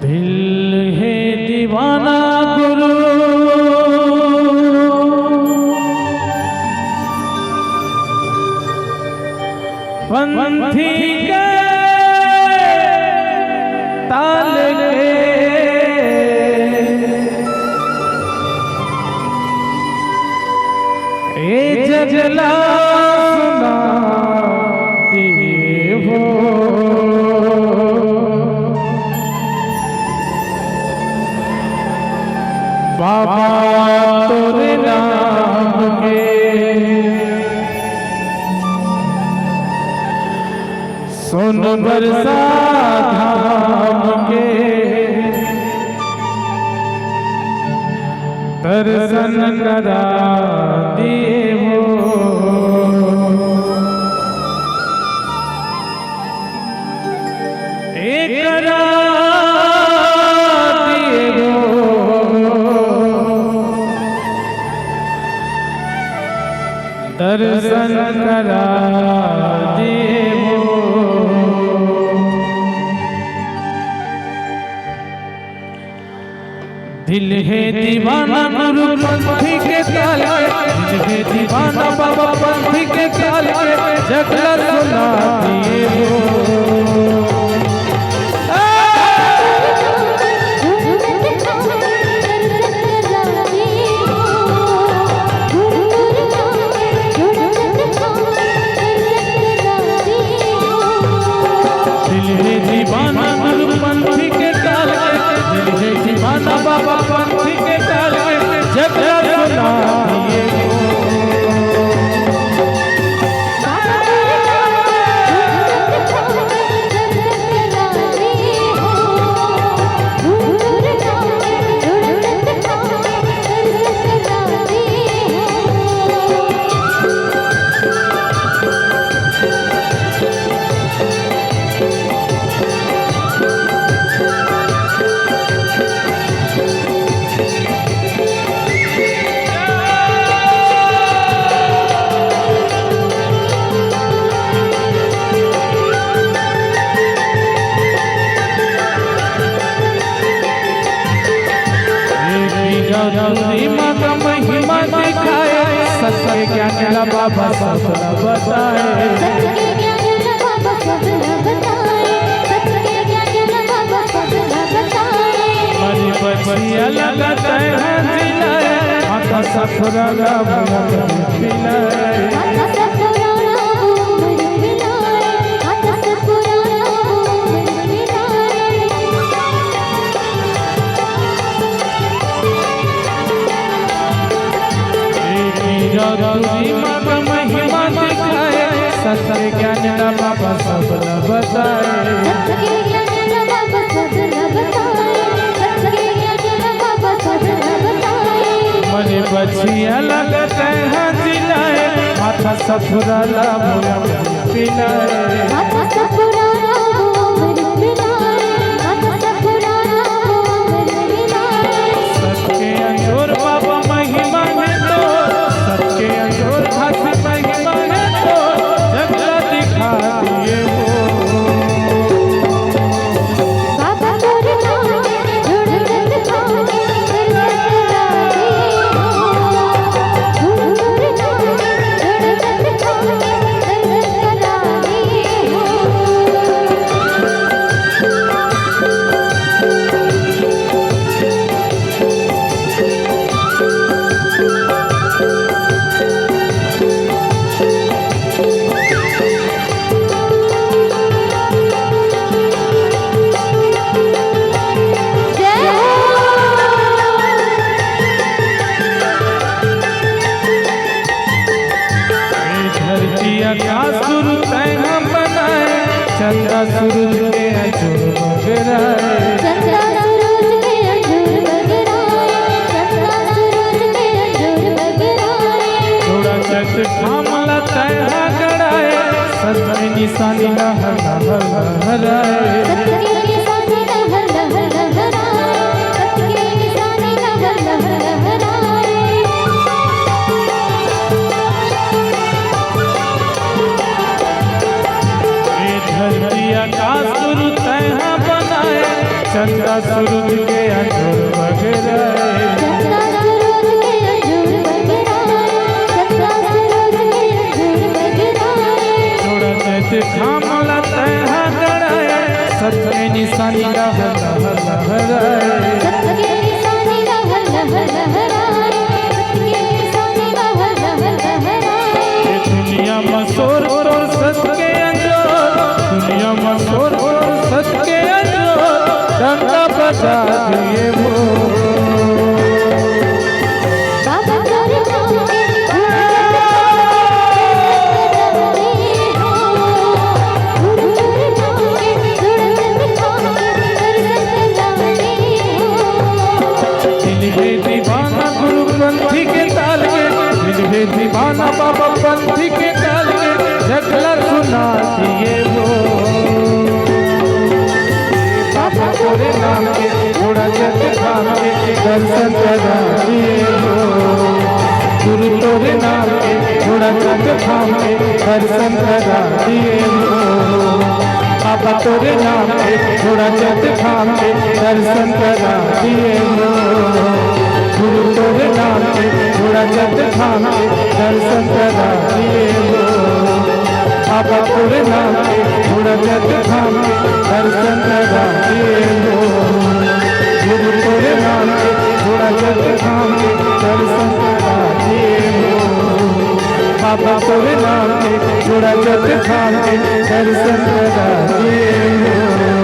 दिल है दीवाना गुरु पंथी के ताल के ए जगला बाबा तोरे नाम के सुन बरसा धाम के दर्शन करा दिए हो एक करा दर्शन करा देवो दिल है दीवाना गुरु पंथी के ताल दिल है दीवाना बाबा पंथी के ताल जगला सुना दिए हो बाबा पंथी के ताल जगला सुना दिए महिमा का महिमा दिखाए सत्य ज्ञान बाबा सबला बताए मरी बचिया लगाता है जिलाए माता सफरा पिलाए महिमा दिखाए सत्य ज्ञान बाबा सबला बताए मरे बचिया लगते हैं जिलाए माथा सफरा पिलाए सबके अंजोर बाबा महिमा है तो सबके अंजोर खासी महिमा है तो जगला दिखा दिए हो चंद्रा सूरज के अंजूर बगराए चंद्रा सूरज के अंजूर बगराए चंद्रा सूरज के अंजूर बगराए थोड़ा चट थामला तैहा गड़ाए सत्य निशानी लहर लहराए सत्य निशानी लहर लहराए सत्य निशानी लहर लहराए धरती आकाश गुरु तैहा बनाए चंद्र चंदा सूरज के अंजोर बगराए चंदा सूरज के अंजूर बगराए चंदा सूरज के अंजूर बगराए थोड़ा चैत थामला तह गड़ाए सत्य निशानी लह लह लहराए सत्य निशानी लह लह लहराए सत्य निशानी लह लह लहराए ये दुनिया मशहूर और सत्य अंजोर दुनिया मशहूर और सत्य अंजोर डंका बजा दिए वो बाबा तोरे नाम के गुरु तोरे नाम के जुड़त खाके दर्शन लाने हो दिल है दीवाना गुरु पंथी के ताल के दिल है दीवाना बाबा पंथी के ताल के झगला सुना दिए वो बाबा तोरे नाम के थोड़ा जग थाम के दर्शन करा दिए वो गुरु तोरे नाम के थोड़ा जग थाम के दर्शन करा दिए वो बाबा तोरे नाम के थोड़ा जग थाम के दर्शन करा दिए वो गुरु तोरे नाम के थोड़ा जग थाम के दर्शन करा दिए वो बाबा तोरे नाम के थोड़ा जग थाम के दर्शन करा दिए वो गुरु तोरे नाम के थोड़ा जग थाम के दर्शन करा दिए वो बाबा तोरे नाम के थोड़ा जग थाम के दर्शन करा दिए वो